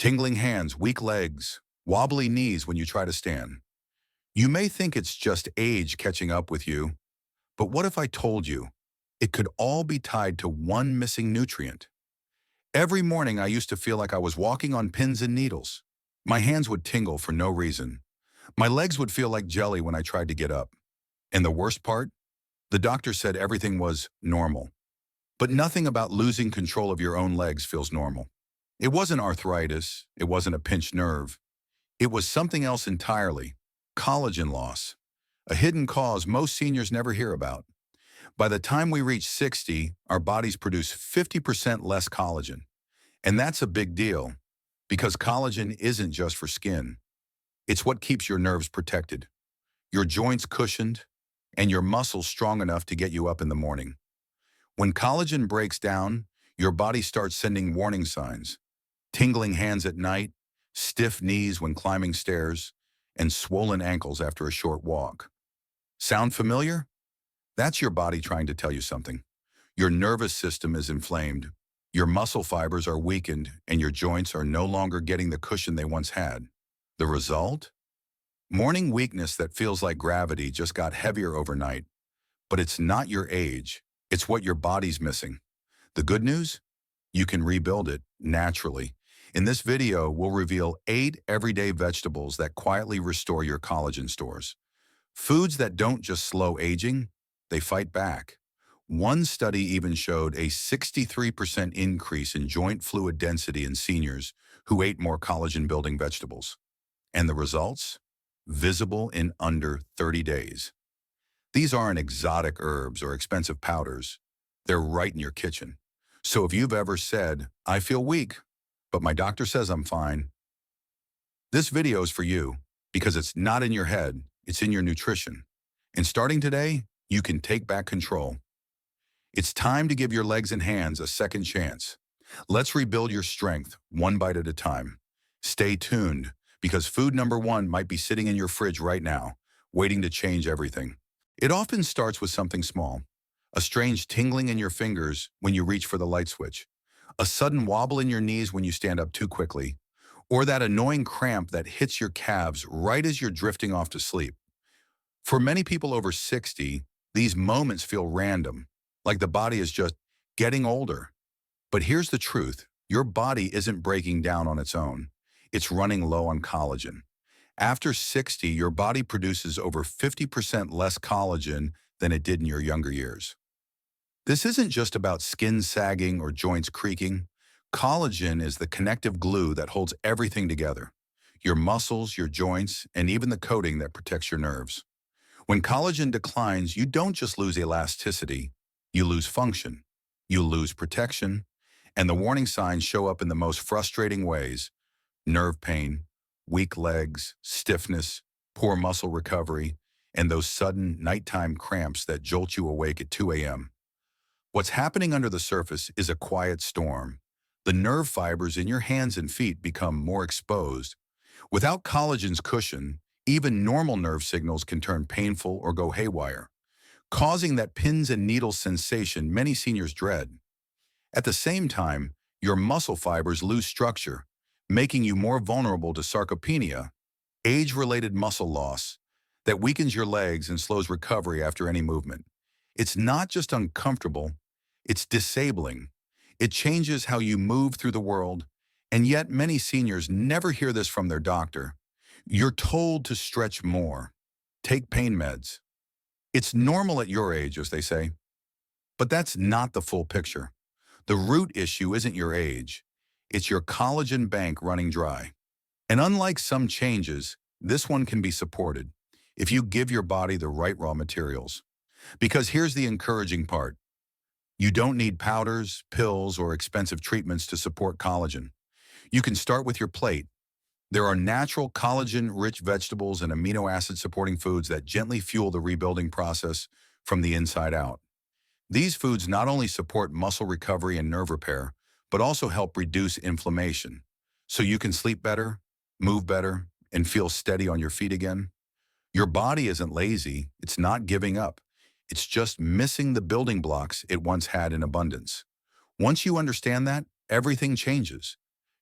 tingling hands, weak legs, wobbly knees when you try to stand. You may think it's just age catching up with you, but what if I told you it could all be tied to one missing nutrient? Every morning I used to feel like I was walking on pins and needles. My hands would tingle for no reason. My legs would feel like jelly when I tried to get up. And the worst part? The doctor said everything was normal. But nothing about losing control of your own legs feels normal. It wasn't arthritis. It wasn't a pinched nerve. It was something else entirely. Collagen loss. A hidden cause most seniors never hear about. By the time we reach 60, our bodies produce 50% less collagen. And that's a big deal, because collagen isn't just for skin. It's what keeps your nerves protected, your joints cushioned, and your muscles strong enough to get you up in the morning. When collagen breaks down, your body starts sending warning signs. Tingling hands at night, stiff knees when climbing stairs, and swollen ankles after a short walk. Sound familiar? That's your body trying to tell you something. Your nervous system is inflamed, your muscle fibers are weakened, and your joints are no longer getting the cushion they once had. The result? Morning weakness that feels like gravity just got heavier overnight. But it's not your age, it's what your body's missing. The good news? You can rebuild it naturally. In this video, we'll reveal 8 everyday vegetables that quietly restore your collagen stores. Foods that don't just slow aging, they fight back. One study even showed a 63% increase in joint fluid density in seniors who ate more collagen-building vegetables. And the results? Visible in under 30 days. These aren't exotic herbs or expensive powders. They're right in your kitchen. So if you've ever said, "I feel weak, but my doctor says I'm fine," this video is for you, because it's not in your head, it's in your nutrition. And starting today, you can take back control. It's time to give your legs and hands a second chance. Let's rebuild your strength, one bite at a time. Stay tuned, because food number 1 might be sitting in your fridge right now, waiting to change everything. It often starts with something small. A strange tingling in your fingers when you reach for the light switch. A sudden wobble in your knees when you stand up too quickly. Or that annoying cramp that hits your calves right as you're drifting off to sleep. For many people over 60, these moments feel random, like the body is just getting older. But here's the truth. Your body isn't breaking down on its own. It's running low on collagen. After 60, your body produces over 50% less collagen than it did in your younger years. This isn't just about skin sagging or joints creaking. Collagen is the connective glue that holds everything together. Your muscles, your joints, and even the coating that protects your nerves. When collagen declines, you don't just lose elasticity, you lose function, you lose protection, and the warning signs show up in the most frustrating ways: nerve pain, weak legs, stiffness, poor muscle recovery, and those sudden nighttime cramps that jolt you awake at 2 a.m. What's happening under the surface is a quiet storm. The nerve fibers in your hands and feet become more exposed. Without collagen's cushion, even normal nerve signals can turn painful or go haywire, causing that pins and needles sensation many seniors dread. At the same time, your muscle fibers lose structure, making you more vulnerable to sarcopenia, age-related muscle loss, that weakens your legs and slows recovery after any movement. It's not just uncomfortable, it's disabling. It changes how you move through the world, and yet many seniors never hear this from their doctor. You're told to stretch more, take pain meds. It's normal at your age, as they say. But that's not the full picture. The root issue isn't your age. It's your collagen bank running dry. And unlike some changes, this one can be supported if you give your body the right raw materials. Because here's the encouraging part. You don't need powders, pills, or expensive treatments to support collagen. You can start with your plate. There are natural collagen-rich vegetables and amino acid-supporting foods that gently fuel the rebuilding process from the inside out. These foods not only support muscle recovery and nerve repair, but also help reduce inflammation, so you can sleep better, move better, and feel steady on your feet again. Your body isn't lazy, it's not giving up. It's just missing the building blocks it once had in abundance. Once you understand that, everything changes.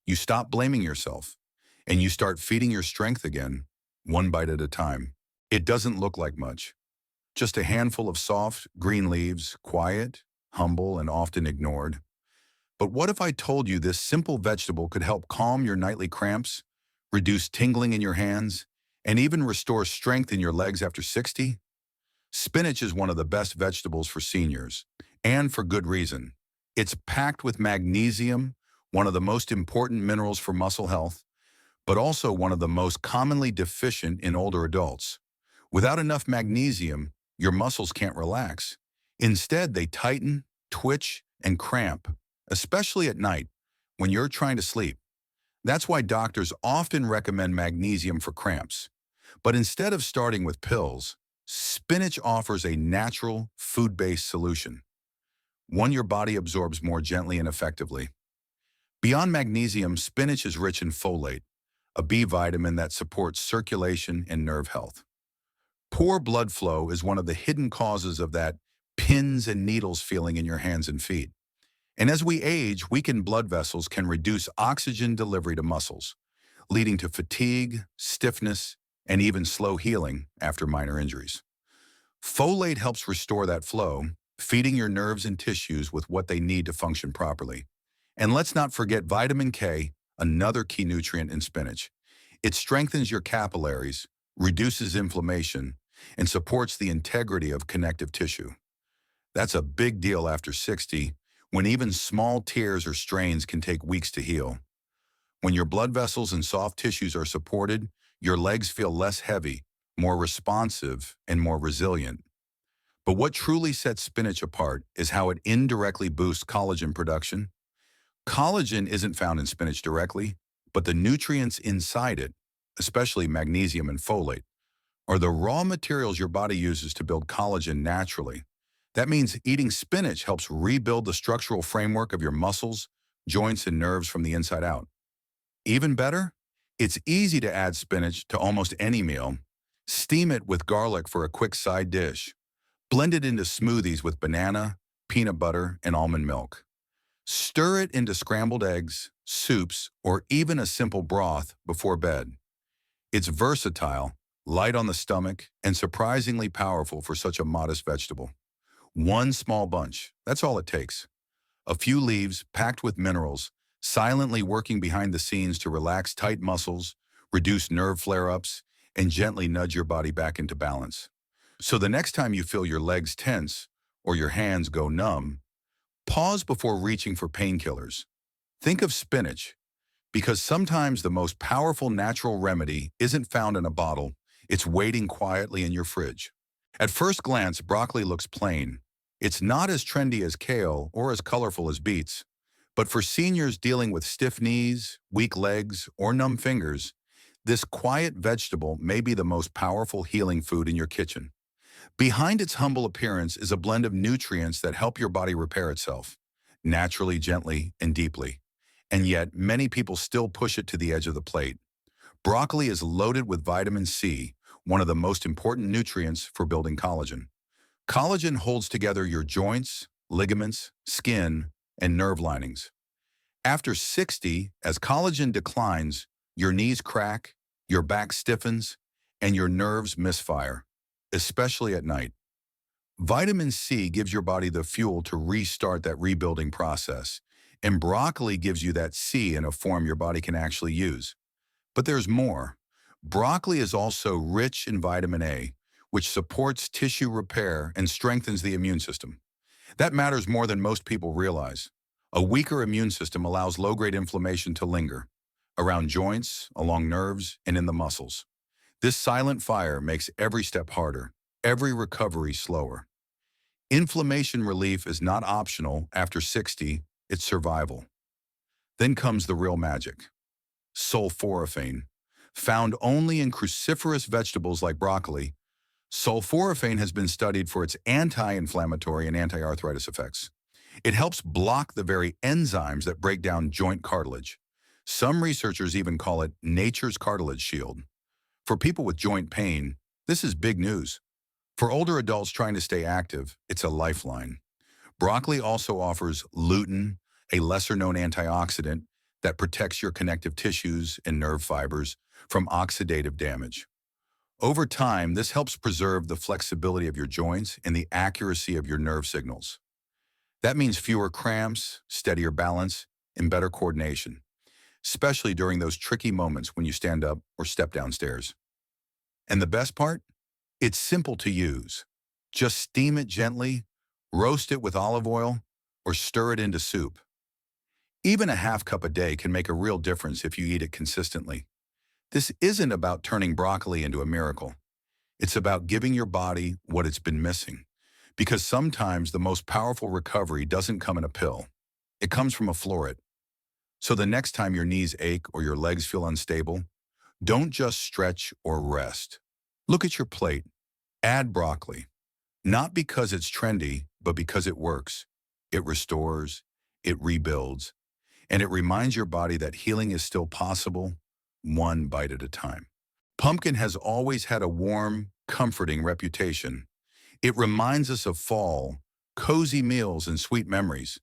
you stop blaming yourself, and you start feeding your strength again, one bite at a time. It doesn't look like much. Just a handful of soft, green leaves, quiet, humble, and often ignored. But what if I told you this simple vegetable could help calm your nightly cramps, reduce tingling in your hands, and even restore strength in your legs after 60? Spinach is one of the best vegetables for seniors, and for good reason. It's packed with magnesium, one of the most important minerals for muscle health, but also one of the most commonly deficient in older adults. Without enough magnesium, your muscles can't relax. Instead, they tighten, twitch, and cramp, especially at night when you're trying to sleep. That's why doctors often recommend magnesium for cramps. But instead of starting with pills, spinach offers a natural, food-based solution, one your body absorbs more gently and effectively. Beyond magnesium, spinach is rich in folate, a B vitamin that supports circulation and nerve health. Poor blood flow is one of the hidden causes of that pins and needles feeling in your hands and feet. And as we age, weakened blood vessels can reduce oxygen delivery to muscles, leading to fatigue, stiffness, and even slow healing after minor injuries. Folate helps restore that flow, feeding your nerves and tissues with what they need to function properly. And let's not forget vitamin K, another key nutrient in spinach. It strengthens your capillaries, reduces inflammation, and supports the integrity of connective tissue. That's a big deal after 60, when even small tears or strains can take weeks to heal. When your blood vessels and soft tissues are supported, your legs feel less heavy, more responsive, and more resilient. But what truly sets spinach apart is how it indirectly boosts collagen production. Collagen isn't found in spinach directly, but the nutrients inside it, especially magnesium and folate, are the raw materials your body uses to build collagen naturally. That means eating spinach helps rebuild the structural framework of your muscles, joints, and nerves from the inside out. Even better, it's easy to add spinach to almost any meal. Steam it with garlic for a quick side dish. Blend it into smoothies with banana, peanut butter, and almond milk. Stir it into scrambled eggs, soups, or even a simple broth before bed. It's versatile, light on the stomach, and surprisingly powerful for such a modest vegetable. One small bunch, that's all it takes. A few leaves packed with minerals, silently working behind the scenes to relax tight muscles, reduce nerve flare-ups, and gently nudge your body back into balance. So the next time you feel your legs tense or your hands go numb, pause before reaching for painkillers. Think of spinach, because sometimes the most powerful natural remedy isn't found in a bottle, it's waiting quietly in your fridge. At first glance, broccoli looks plain. It's not as trendy as kale or as colorful as beets. But for seniors dealing with stiff knees, weak legs, or numb fingers, this quiet vegetable may be the most powerful healing food in your kitchen. Behind its humble appearance is a blend of nutrients that help your body repair itself, naturally, gently, and deeply. And yet, many people still push it to the edge of the plate. Broccoli is loaded with vitamin C, one of the most important nutrients for building collagen. Collagen holds together your joints, ligaments, skin, and nerve linings. After 60, as collagen declines, your knees crack, your back stiffens, and your nerves misfire, especially at night. Vitamin C gives your body the fuel to restart that rebuilding process, and broccoli gives you that C in a form your body can actually use. But there's more. Broccoli is also rich in vitamin A, which supports tissue repair and strengthens the immune system. That matters more than most people realize. A weaker immune system allows low-grade inflammation to linger, around joints, along nerves, and in the muscles. This silent fire makes every step harder, every recovery slower. Inflammation relief is not optional after 60, it's survival. Then comes the real magic. Sulforaphane. Found only in cruciferous vegetables like broccoli, sulforaphane has been studied for its anti-inflammatory and anti-arthritis effects. It helps block the very enzymes that break down joint cartilage. Some researchers even call it nature's cartilage shield. For people with joint pain, this is big news. For older adults trying to stay active, it's a lifeline. Broccoli also offers lutein, a lesser-known antioxidant that protects your connective tissues and nerve fibers from oxidative damage. Over time, this helps preserve the flexibility of your joints and the accuracy of your nerve signals. That means fewer cramps, steadier balance, and better coordination, especially during those tricky moments when you stand up or step downstairs. And the best part? It's simple to use. Just steam it gently, roast it with olive oil, or stir it into soup. Even a half cup a day can make a real difference if you eat it consistently. This isn't about turning broccoli into a miracle. It's about giving your body what it's been missing. Because sometimes the most powerful recovery doesn't come in a pill. It comes from a floret. So the next time your knees ache or your legs feel unstable, don't just stretch or rest. Look at your plate. Add broccoli. Not because it's trendy, but because it works. It restores, it rebuilds, and it reminds your body that healing is still possible, one bite at a time. Pumpkin has always had a warm, comforting reputation. It reminds us of fall, cozy meals, and sweet memories.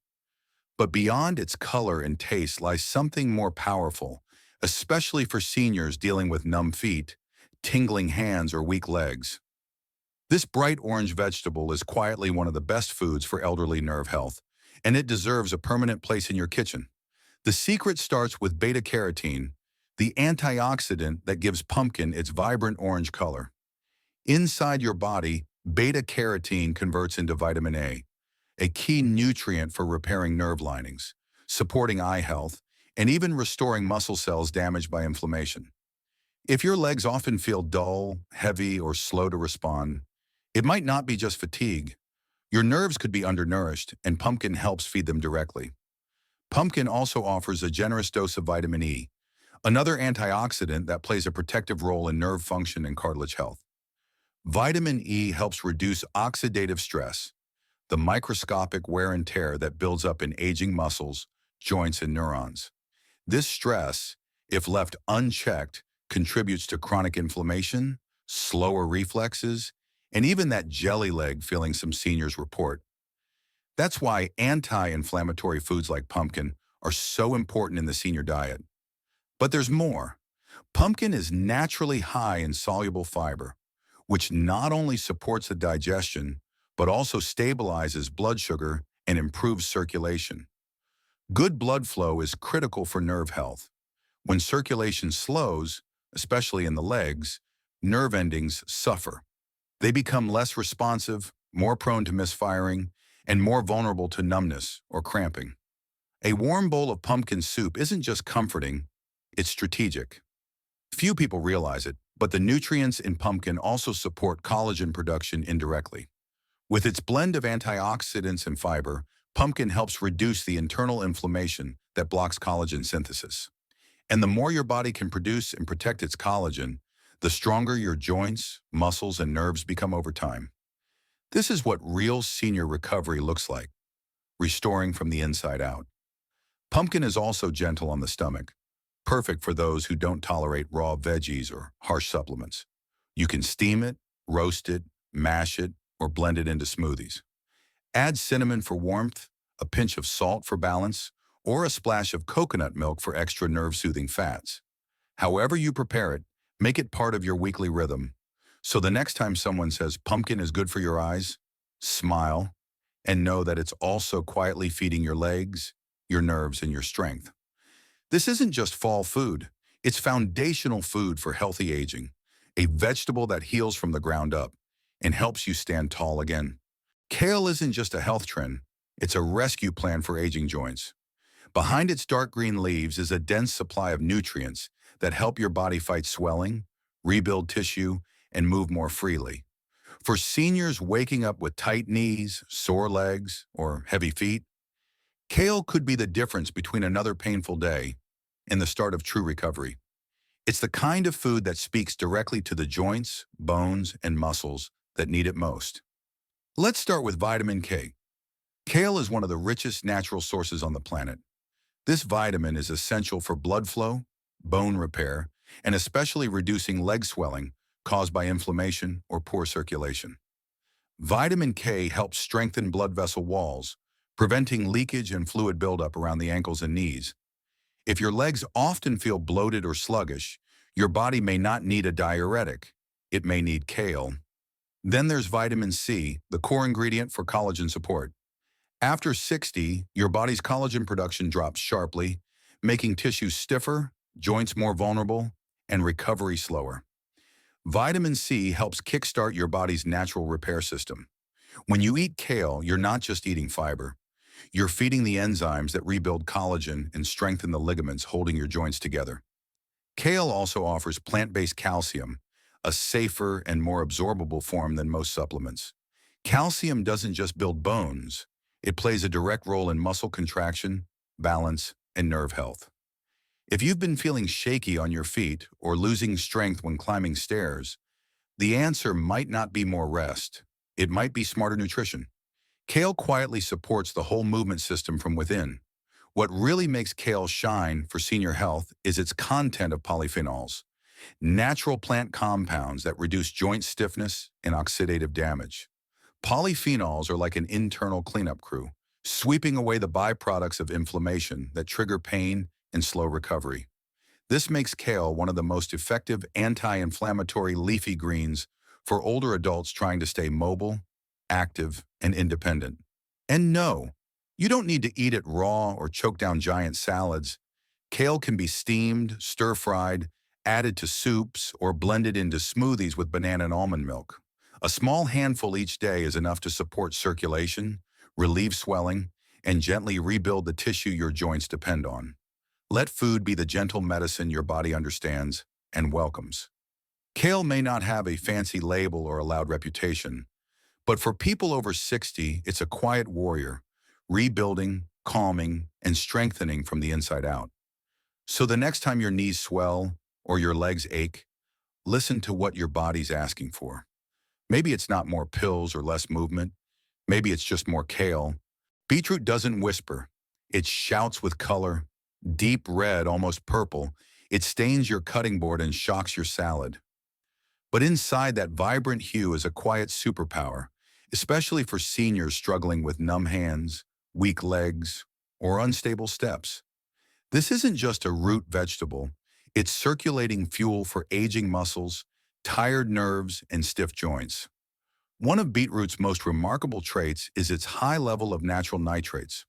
But beyond its color and taste lies something more powerful, especially for seniors dealing with numb feet, tingling hands, or weak legs. This bright orange vegetable is quietly one of the best foods for elderly nerve health, and it deserves a permanent place in your kitchen. The secret starts with beta-carotene, the antioxidant that gives pumpkin its vibrant orange color. Inside your body, beta-carotene converts into vitamin A key nutrient for repairing nerve linings, supporting eye health, and even restoring muscle cells damaged by inflammation. If your legs often feel dull, heavy, or slow to respond, it might not be just fatigue. Your nerves could be undernourished, and pumpkin helps feed them directly. Pumpkin also offers a generous dose of vitamin E, another antioxidant that plays a protective role in nerve function and cartilage health. Vitamin E helps reduce oxidative stress, the microscopic wear and tear that builds up in aging muscles, joints, and neurons. This stress, if left unchecked, contributes to chronic inflammation, slower reflexes, and even that jelly leg feeling some seniors report. That's why anti-inflammatory foods like pumpkin are so important in the senior diet. But there's more. Pumpkin is naturally high in soluble fiber, which not only supports the digestion, but also stabilizes blood sugar and improves circulation. Good blood flow is critical for nerve health. When circulation slows, especially in the legs, nerve endings suffer. They become less responsive, more prone to misfiring, and more vulnerable to numbness or cramping. A warm bowl of pumpkin soup isn't just comforting, it's strategic. Few people realize it, but the nutrients in pumpkin also support collagen production indirectly. With its blend of antioxidants and fiber, pumpkin helps reduce the internal inflammation that blocks collagen synthesis. And the more your body can produce and protect its collagen, the stronger your joints, muscles, and nerves become over time. This is what real senior recovery looks like, restoring from the inside out. Pumpkin is also gentle on the stomach, perfect for those who don't tolerate raw veggies or harsh supplements. You can steam it, roast it, mash it, or blend it into smoothies. Add cinnamon for warmth, a pinch of salt for balance, or a splash of coconut milk for extra nerve-soothing fats. However you prepare it, make it part of your weekly rhythm. So the next time someone says pumpkin is good for your eyes, smile and know that it's also quietly feeding your legs, your nerves, and your strength. This isn't just fall food. It's foundational food for healthy aging, a vegetable that heals from the ground up and helps you stand tall again. Kale isn't just a health trend. It's a rescue plan for aging joints. Behind its dark green leaves is a dense supply of nutrients that help your body fight swelling, rebuild tissue, and move more freely. For seniors waking up with tight knees, sore legs, or heavy feet, kale could be the difference between another painful day and the start of true recovery. It's the kind of food that speaks directly to the joints, bones, and muscles that need it most. Let's start with vitamin K. Kale is one of the richest natural sources on the planet. This vitamin is essential for blood flow, bone repair, and especially reducing leg swelling caused by inflammation or poor circulation. Vitamin K helps strengthen blood vessel walls, preventing leakage and fluid buildup around the ankles and knees. If your legs often feel bloated or sluggish, your body may not need a diuretic. It may need kale. Then there's vitamin C, the core ingredient for collagen support. After 60, your body's collagen production drops sharply, making tissues stiffer, joints more vulnerable, and recovery slower. Vitamin C helps kickstart your body's natural repair system. When you eat kale, you're not just eating fiber. You're feeding the enzymes that rebuild collagen and strengthen the ligaments holding your joints together. Kale also offers plant-based calcium, a safer and more absorbable form than most supplements. Calcium doesn't just build bones, it plays a direct role in muscle contraction, balance, and nerve health. If you've been feeling shaky on your feet or losing strength when climbing stairs, the answer might not be more rest. It might be smarter nutrition. Kale quietly supports the whole movement system from within. What really makes kale shine for senior health is its content of polyphenols, natural plant compounds that reduce joint stiffness and oxidative damage. Polyphenols are like an internal cleanup crew, sweeping away the byproducts of inflammation that trigger pain and slow recovery. This makes kale one of the most effective anti-inflammatory leafy greens for older adults trying to stay mobile, active, and independent. And no, you don't need to eat it raw or choke down giant salads. Kale can be steamed, stir-fried, added to soups, or blended into smoothies with banana and almond milk. A small handful each day is enough to support circulation, relieve swelling, and gently rebuild the tissue your joints depend on. Let food be the gentle medicine your body understands and welcomes. Kale may not have a fancy label or a loud reputation, but for people over 60, it's a quiet warrior, rebuilding, calming, and strengthening from the inside out. So the next time your knees swell or your legs ache, listen to what your body's asking for. Maybe it's not more pills or less movement. Maybe it's just more kale. Beetroot doesn't whisper. It shouts with color, deep red, almost purple. It stains your cutting board and shocks your salad. But inside that vibrant hue is a quiet superpower, especially for seniors struggling with numb hands, weak legs, or unstable steps. This isn't just a root vegetable. It's circulating fuel for aging muscles, tired nerves, and stiff joints. One of beetroot's most remarkable traits is its high level of natural nitrates.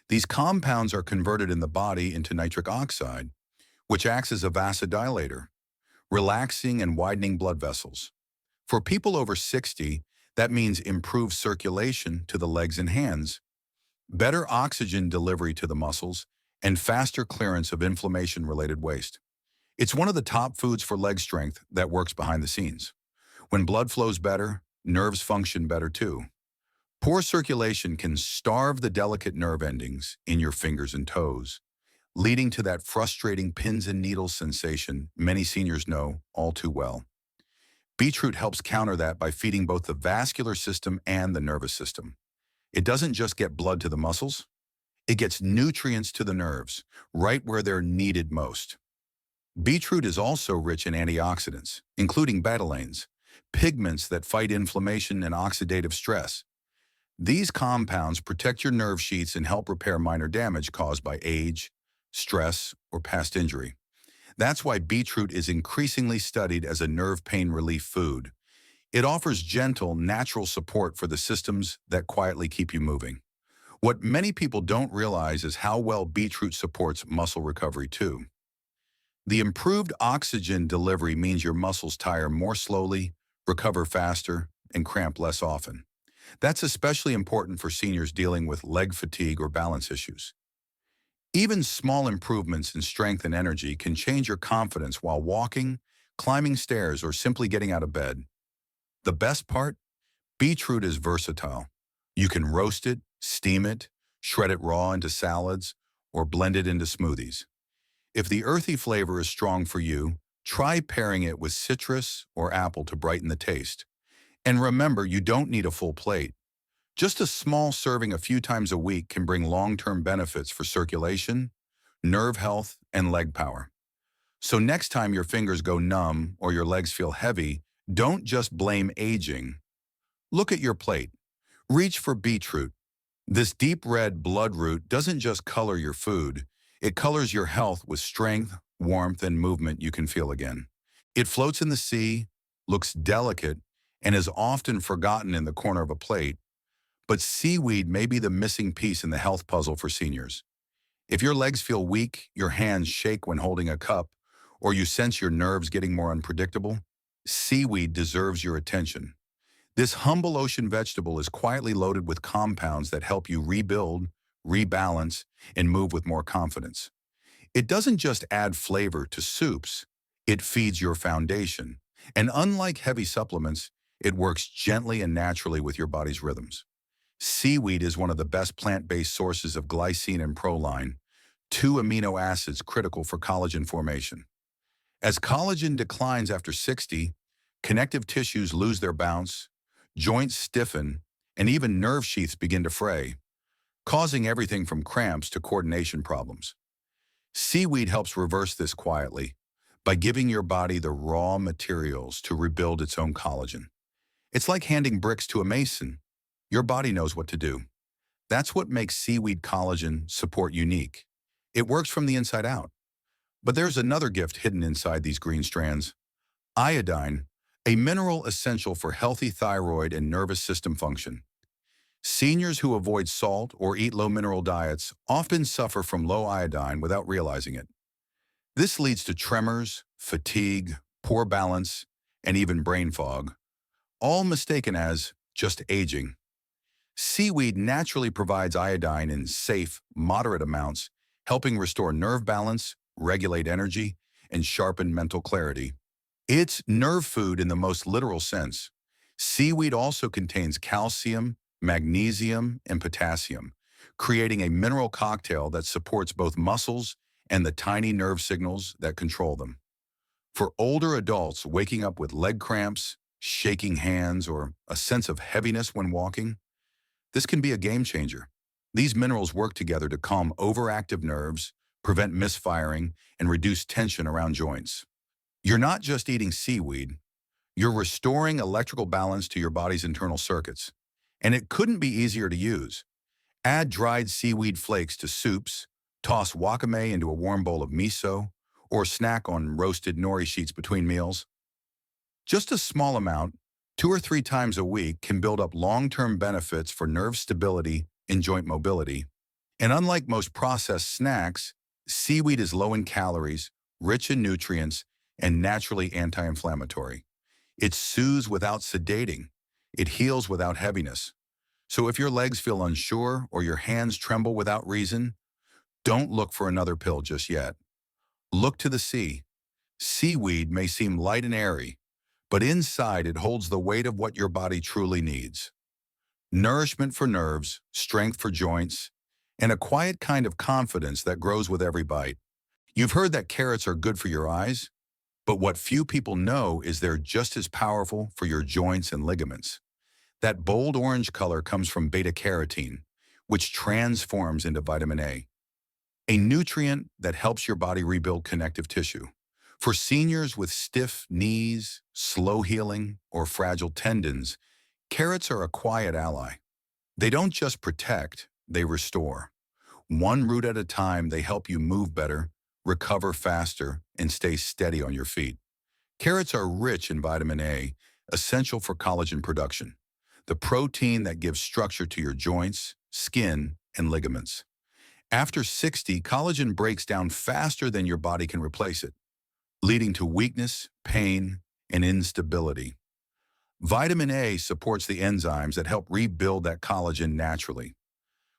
These compounds are converted in the body into nitric oxide, which acts as a vasodilator, relaxing and widening blood vessels. For people over 60, that means improved circulation to the legs and hands, better oxygen delivery to the muscles, and faster clearance of inflammation-related waste. It's one of the top foods for leg strength that works behind the scenes. When blood flows better, nerves function better too. Poor circulation can starve the delicate nerve endings in your fingers and toes, leading to that frustrating pins and needles sensation many seniors know all too well. Beetroot helps counter that by feeding both the vascular system and the nervous system. It doesn't just get blood to the muscles, it gets nutrients to the nerves, right where they're needed most. Beetroot is also rich in antioxidants, including betalains, pigments that fight inflammation and oxidative stress. These compounds protect your nerve sheaths and help repair minor damage caused by age, stress, or past injury. That's why beetroot is increasingly studied as a nerve pain relief food. It offers gentle, natural support for the systems that quietly keep you moving. What many people don't realize is how well beetroot supports muscle recovery too. The improved oxygen delivery means your muscles tire more slowly, recover faster, and cramp less often. That's especially important for seniors dealing with leg fatigue or balance issues. Even small improvements in strength and energy can change your confidence while walking, climbing stairs, or simply getting out of bed. The best part? Beetroot is versatile. You can roast it, steam it, shred it raw into salads, or blend it into smoothies. If the earthy flavor is strong for you, try pairing it with citrus or apple to brighten the taste. And remember, you don't need a full plate. Just a small serving a few times a week can bring long-term benefits for circulation, nerve health, and leg power. So next time your fingers go numb or your legs feel heavy, don't just blame aging. Look at your plate. Reach for beetroot. This deep red bloodroot doesn't just color your food, It colors your health with strength, warmth, and movement you can feel again. It floats in the sea, looks delicate, and is often forgotten in the corner of a plate, but seaweed may be the missing piece in the health puzzle for seniors. If your legs feel weak, your hands shake when holding a cup, or you sense your nerves getting more unpredictable, seaweed deserves your attention. This humble ocean vegetable is quietly loaded with compounds that help you rebuild, rebalance, and move with more confidence. It doesn't just add flavor to soups, it feeds your foundation. And unlike heavy supplements, it works gently and naturally with your body's rhythms. Seaweed is one of the best plant-based sources of glycine and proline, two amino acids critical for collagen formation. As collagen declines after 60, connective tissues lose their bounce, joints stiffen, and even nerve sheaths begin to fray, causing everything from cramps to coordination problems. Seaweed helps reverse this quietly by giving your body the raw materials to rebuild its own collagen. It's like handing bricks to a mason. Your body knows what to do. That's what makes seaweed collagen support unique. It works from the inside out. But there's another gift hidden inside these green strands: iodine, a mineral essential for healthy thyroid and nervous system function. Seniors who avoid salt or eat low-mineral diets often suffer from low iodine without realizing it. This leads to tremors, fatigue, poor balance, and even brain fog, all mistaken as just aging. Seaweed naturally provides iodine in safe, moderate amounts, helping restore nerve balance, regulate energy, and sharpen mental clarity. It's nerve food in the most literal sense. Seaweed also contains calcium, magnesium, and potassium, creating a mineral cocktail that supports both muscles and the tiny nerve signals that control them. For older adults waking up with leg cramps, shaking hands, or a sense of heaviness when walking, this can be a game changer. These minerals work together to calm overactive nerves, prevent misfiring, and reduce tension around joints. You're not just eating seaweed, you're restoring electrical balance to your body's internal circuits. And it couldn't be easier to use. Add dried seaweed flakes to soups, toss wakame into a warm bowl of miso, or snack on roasted nori sheets between meals. Just a small amount, 2 or 3 times a week, can build up long-term benefits for nerve stability and joint mobility. And unlike most processed snacks, seaweed is low in calories, rich in nutrients, and naturally anti-inflammatory. It soothes without sedating. It heals without heaviness. So if your legs feel unsure or your hands tremble without reason, don't look for another pill just yet. Look to the sea. Seaweed may seem light and airy, but inside it holds the weight of what your body truly needs. Nourishment for nerves, strength for joints, and a quiet kind of confidence that grows with every bite. You've heard that carrots are good for your eyes, but what few people know is they're just as powerful for your joints and ligaments. That bold orange color comes from beta-carotene, which transforms into vitamin A nutrient that helps your body rebuild connective tissue. For seniors with stiff knees, slow healing, or fragile tendons, carrots are a quiet ally. They don't just protect, they restore. One root at a time, they help you move better, recover faster, and stay steady on your feet. Carrots are rich in vitamin A, essential for collagen production, the protein that gives structure to your joints, skin, and ligaments. After 60, collagen breaks down faster than your body can replace it, leading to weakness, pain, and instability. Vitamin A supports the enzymes that help rebuild that collagen naturally.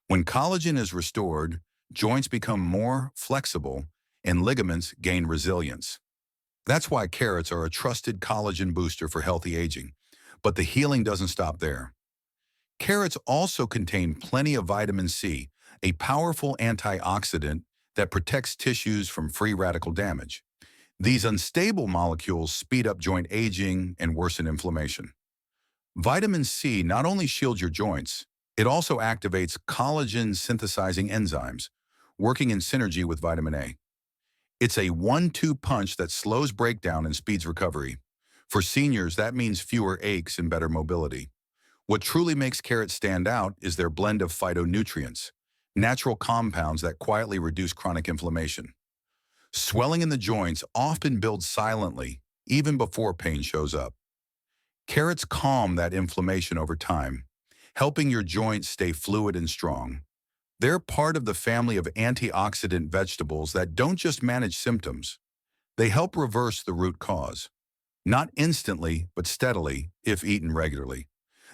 When collagen is restored, joints become more flexible and ligaments gain resilience. That's why carrots are a trusted collagen booster for healthy aging. But the healing doesn't stop there. Carrots also contain plenty of vitamin C, a powerful antioxidant that protects tissues from free radical damage. These unstable molecules speed up joint aging and worsen inflammation. Vitamin C not only shields your joints, it also activates collagen-synthesizing enzymes, working in synergy with vitamin A. It's a 1-2 punch that slows breakdown and speeds recovery. For seniors, that means fewer aches and better mobility. What truly makes carrots stand out is their blend of phytonutrients, natural compounds that quietly reduce chronic inflammation. Swelling in the joints often builds silently, even before pain shows up. Carrots calm that inflammation over time, helping your joints stay fluid and strong. They're part of the family of antioxidant vegetables that don't just manage symptoms. They help reverse the root cause. Not instantly, but steadily, if eaten regularly.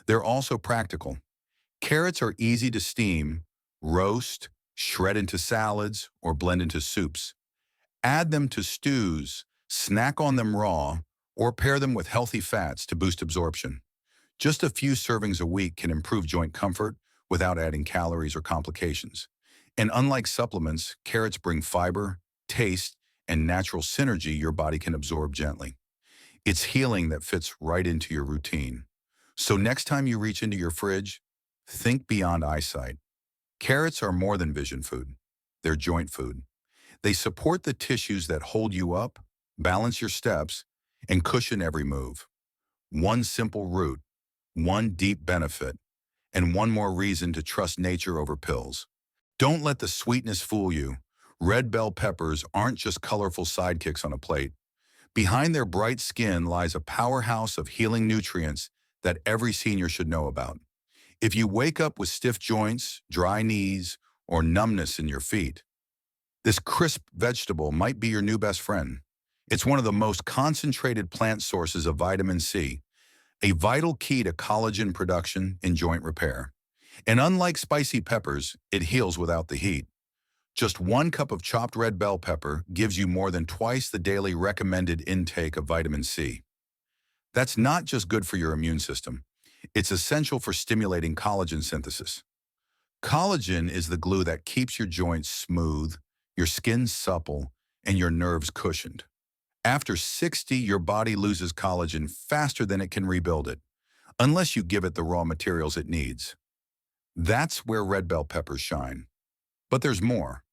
They're also practical. Carrots are easy to steam, roast, shred into salads, or blend into soups. Add them to stews, snack on them raw, or pair them with healthy fats to boost absorption. Just a few servings a week can improve joint comfort without adding calories or complications. And unlike supplements, carrots bring fiber, taste, and natural synergy your body can absorb gently. It's healing that fits right into your routine. So next time you reach into your fridge, think beyond eyesight. Carrots are more than vision food. They're joint food. They support the tissues that hold you up, balance your steps, and cushion every move. One simple root, one deep benefit, and one more reason to trust nature over pills. Don't let the sweetness fool you. Red bell peppers aren't just colorful sidekicks on a plate. Behind their bright skin lies a powerhouse of healing nutrients that every senior should know about. If you wake up with stiff joints, dry knees, or numbness in your feet, this crisp vegetable might be your new best friend. It's one of the most concentrated plant sources of vitamin C, a vital key to collagen production and joint repair. And unlike spicy peppers, it heals without the heat. Just 1 cup of chopped red bell pepper gives you more than twice the daily recommended intake of vitamin C. That's not just good for your immune system. It's essential for stimulating collagen synthesis. Collagen is the glue that keeps your joints smooth, your skin supple, and your nerves cushioned. After 60, your body loses collagen faster than it can rebuild it, unless you give it the raw materials it needs. That's where red bell peppers shine. But there's more.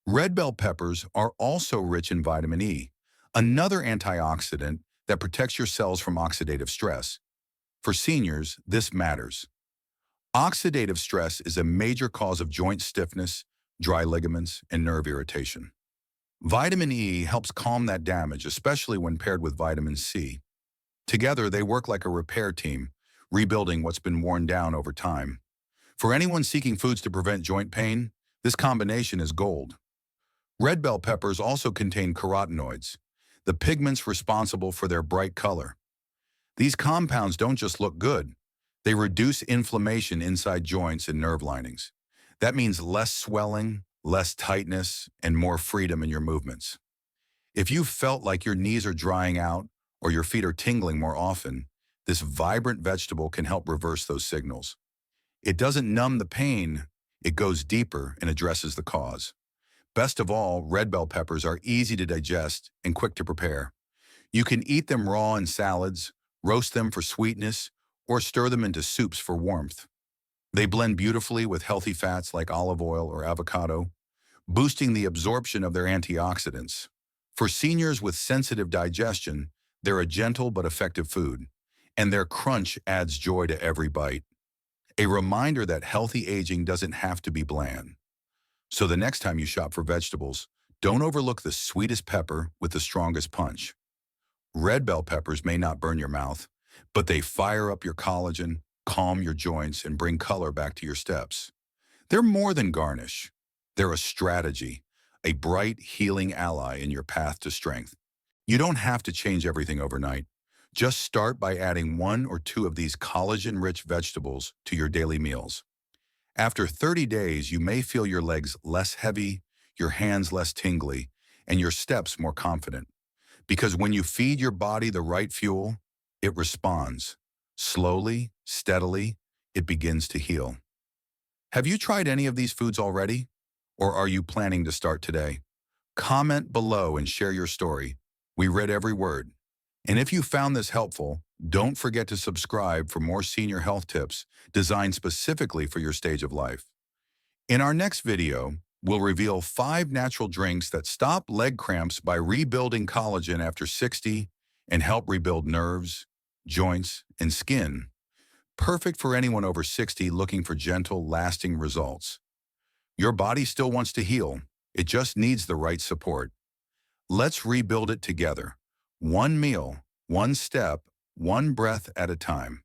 Red bell peppers are also rich in vitamin E, another antioxidant that protects your cells from oxidative stress. For seniors, this matters. Oxidative stress is a major cause of joint stiffness, dry ligaments, and nerve irritation. Vitamin E helps calm that damage, especially when paired with vitamin C. Together, they work like a repair team, rebuilding what's been worn down over time. For anyone seeking foods to prevent joint pain, this combination is gold. Red bell peppers also contain carotenoids, the pigments responsible for their bright color. These compounds don't just look good, they reduce inflammation inside joints and nerve linings. That means less swelling, less tightness, and more freedom in your movements. If you felt like your knees are drying out or your feet are tingling more often, this vibrant vegetable can help reverse those signals. It doesn't numb the pain, it goes deeper and addresses the cause. Best of all, red bell peppers are easy to digest and quick to prepare. You can eat them raw in salads, roast them for sweetness, or stir them into soups for warmth. They blend beautifully with healthy fats like olive oil or avocado, boosting the absorption of their antioxidants. For seniors with sensitive digestion, they're a gentle but effective food, and their crunch adds joy to every bite. A reminder that healthy aging doesn't have to be bland. So the next time you shop for vegetables, don't overlook the sweetest pepper with the strongest punch. Red bell peppers may not burn your mouth, but they fire up your collagen, calm your joints, and bring color back to your steps. They're more than garnish. They're a strategy, a bright, healing ally in your path to strength. You don't have to change everything overnight. Just start by adding 1 or 2 of these collagen-rich vegetables to your daily meals. After 30 days, you may feel your legs less heavy, your hands less tingly, and your steps more confident. Because when you feed your body the right fuel, it responds. Slowly, steadily, it begins to heal. Have you tried any of these foods already? Or are you planning to start today? Comment below and share your story. We read every word. And if you found this helpful, don't forget to subscribe for more senior health tips designed specifically for your stage of life. In our next video, we'll reveal 5 natural drinks that stop leg cramps by rebuilding collagen after 60 and help rebuild nerves, joints, and skin. Perfect for anyone over 60 looking for gentle, lasting results. Your body still wants to heal. It just needs the right support. Let's rebuild it together. One meal, one step, one breath at a time.